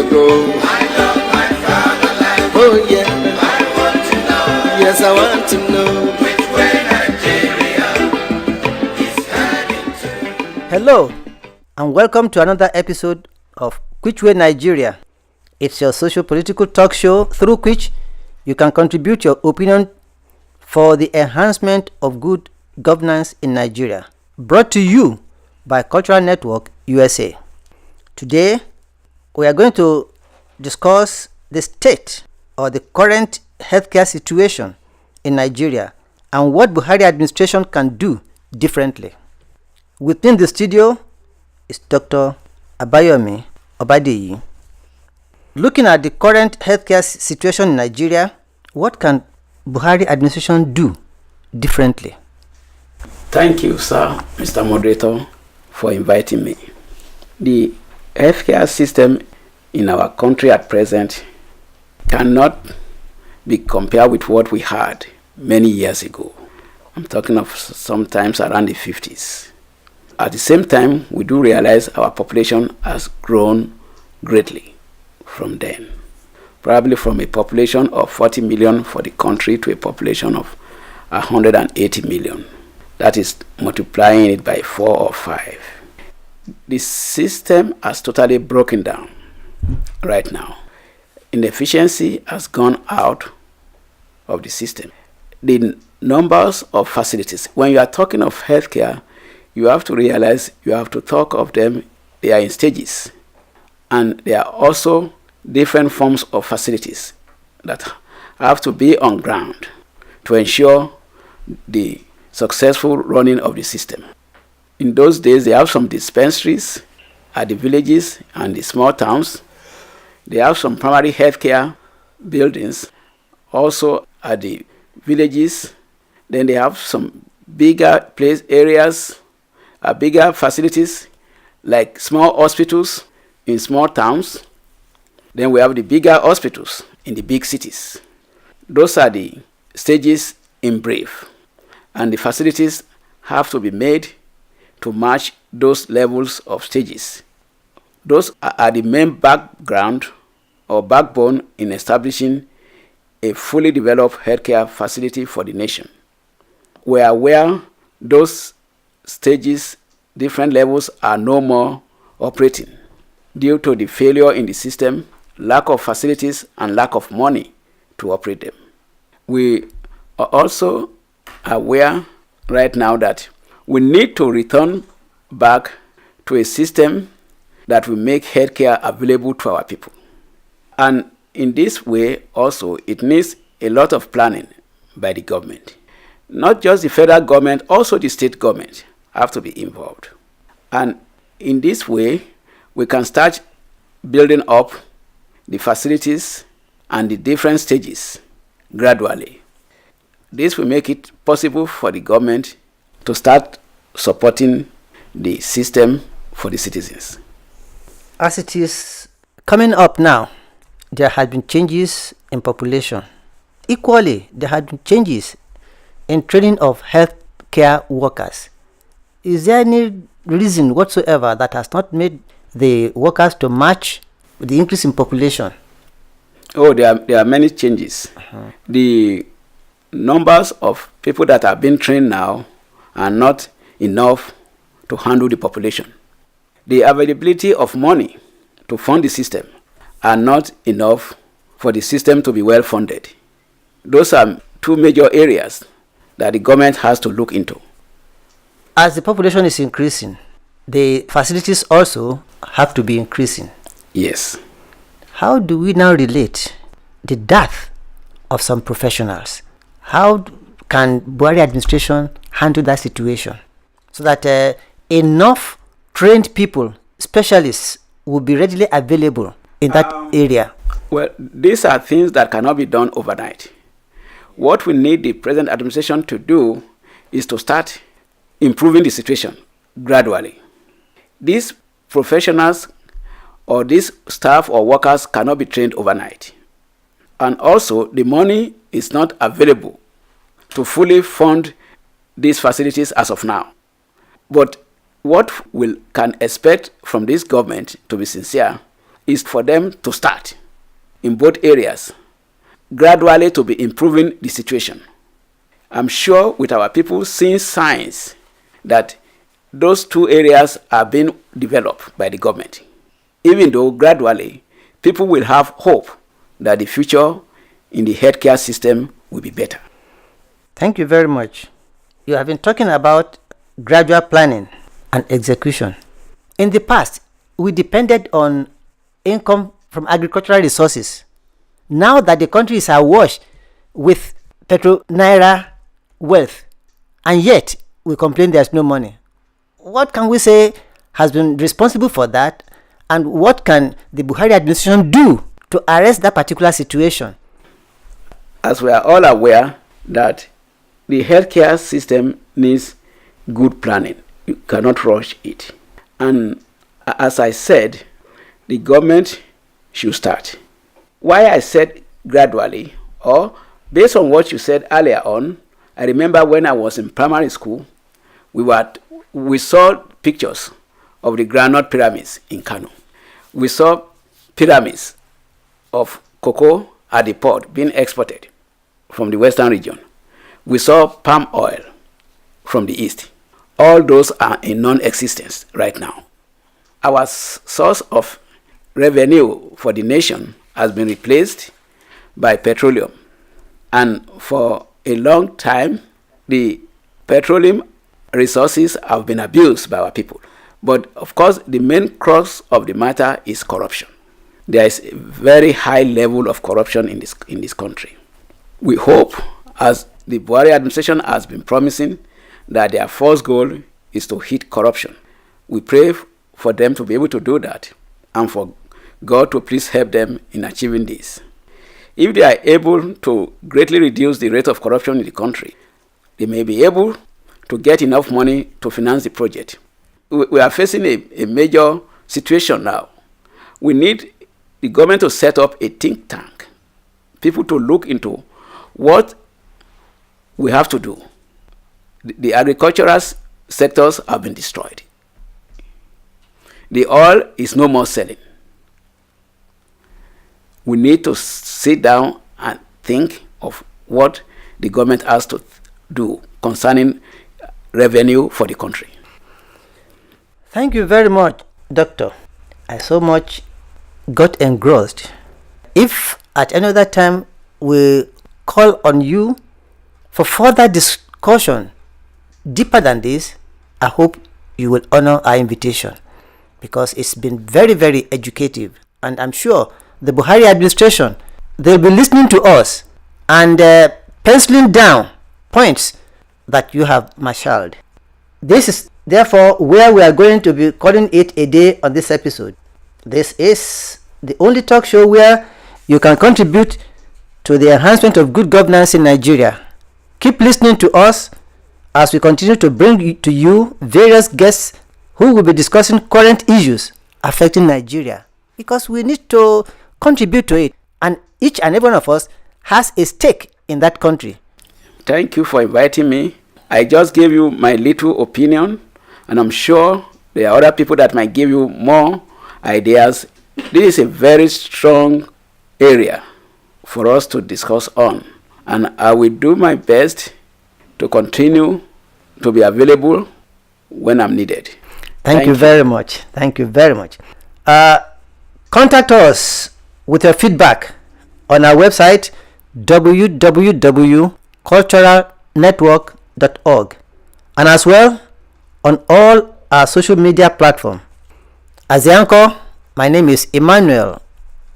go. I love my fatherland. Oh yeah, I want to know. yes I want to know. Which way Nigeria is heading to. Hello, and welcome to another episode of Which Way Nigeria. It's your socio-political talk show through which you can contribute your opinion for the enhancement of good governance in Nigeria. Brought to you by Cultural Network USA. Today, we are going to discuss the state or the current healthcare situation in Nigeria and what Buhari administration can do differently. Within the studio is Dr. Abayomi Obadeyi. Looking at the current healthcare situation in Nigeria, what can Buhari administration do differently? Thank you, sir, Mr. Moderator, for inviting me. The healthcare system in our country at present cannot be compared with what we had many years ago. I'm talking of sometimes around the 50s. At the same time, we do realize our population has grown greatly from then. Probably from a population of 40 million for the country to a population of 180 million. That is multiplying it by 4 or 5. The system has totally broken down right now. Inefficiency has gone out of the system. The numbers of facilities, when you are talking of healthcare, you have to realize you have to talk of them, they are in stages. And there are also different forms of facilities that have to be on ground to ensure the successful running of the system. In those days, they have some dispensaries at the villages and the small towns. They have some primary healthcare buildings also at the villages. Then they have some bigger place areas, bigger facilities like small hospitals in small towns. Then we have the bigger hospitals in the big cities. Those are the stages in brief. And the facilities have to be made to match those levels of stages. Those are the main background or backbone in establishing a fully developed healthcare facility for the nation. We are aware those stages, different levels, are no more operating due to the failure in the system, lack of facilities, and lack of money to operate them. We are also aware right now that we need to return back to a system that will make healthcare available to our people. And in this way also, it needs a lot of planning by the government. Not just the federal government, also the state government have to be involved. And in this way, we can start building up the facilities and the different stages gradually. This will make it possible for the government to start supporting the system for the citizens. As it is coming up now, there have been changes in population. Equally, there have been changes in training of healthcare workers. Is there any reason whatsoever that has not made the workers to match the increase in population? Oh, there are many changes. The numbers of people that are being trained now are not enough to handle the population. The availability of money to fund the system are not enough for the system to be well funded. Those are two major areas that the government has to look into. As the population is increasing, the facilities also have to be increasing. Yes. How do we now relate the death of some professionals? How can Buhari administration handle that situation so that enough trained people, specialists, will be readily available in that area? Well, these are things that cannot be done overnight. What we need the present administration to do is to start improving the situation gradually. These professionals or these staff or workers cannot be trained overnight. And also, the money is not available to fully fund these facilities as of now. But what we can expect from this government, to be sincere, is for them to start in both areas, gradually to be improving the situation. I'm sure with our people seeing signs that those two areas are being developed by the government, even though gradually people will have hope that the future in the healthcare system will be better. Thank you very much. You have been talking about gradual planning and execution. In the past, we depended on income from agricultural resources. Now that the country is awash with petro-naira wealth, and yet we complain there's no money. What can we say has been responsible for that, and what can the Buhari administration do to arrest that particular situation? As we are all aware that the healthcare system needs good planning. You cannot rush it. And as I said, the government should start. Why I said gradually, or based on what you said earlier on, I remember when I was in primary school, we saw pictures of the granite pyramids in Kano. We saw pyramids of cocoa at the port being exported from the western region. We saw palm oil from the east. All those are in non-existence right now. Our source of revenue for the nation has been replaced by petroleum. And for a long time, the petroleum resources have been abused by our people. But of course, the main crux of the matter is corruption. There is a very high level of corruption in this country. We hope, as the Buhari administration has been promising, that their first goal is to hit corruption. We pray for them to be able to do that, and for God to please help them in achieving this. If they are able to greatly reduce the rate of corruption in the country, they may be able to get enough money to finance the project. We are facing a major situation now. We need the government to set up a think tank, people to look into what we have to do. The agricultural sectors have been destroyed. The oil is no more selling. We need to sit down and think of what the government has to do concerning revenue for the country. Thank you very much, Doctor. I so much got engrossed. If at another time we call on you for further discussion deeper than this, I hope you will honor our invitation, because it's been very, very educative, and I'm sure the Buhari administration, they'll be listening to us and penciling down points that you have marshaled. This is therefore where we are going to be calling it a day on this episode. This is the only talk show where you can contribute to the enhancement of good governance in Nigeria. Keep listening to us as we continue to bring to you various guests who will be discussing current issues affecting Nigeria, because we need to contribute to it, and each and every one of us has a stake in that country. Thank you for inviting me. I just gave you my little opinion, and I'm sure there are other people that might give you more ideas. This is a very strong area for us to discuss on, and I will do my best to continue to be available when I'm needed. Thank you very much. Thank you very much. Contact us with your feedback on our website www.culturalnetwork.org, and as well on all our social media platforms. As the anchor, my name is Emmanuel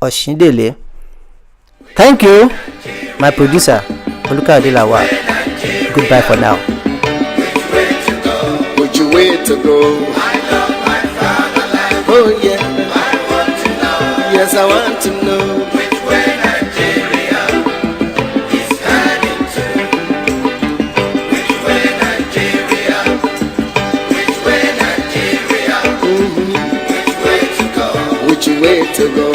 Oshindele. Thank you, my producer, Oluka Adelawa. Goodbye for now. Which way to go? I love my fatherland. Oh yeah. I want to know. Yes, I want to know. Which way Nigeria is heading to? Which way Nigeria? Which way Nigeria? Which way to go? Which way to go?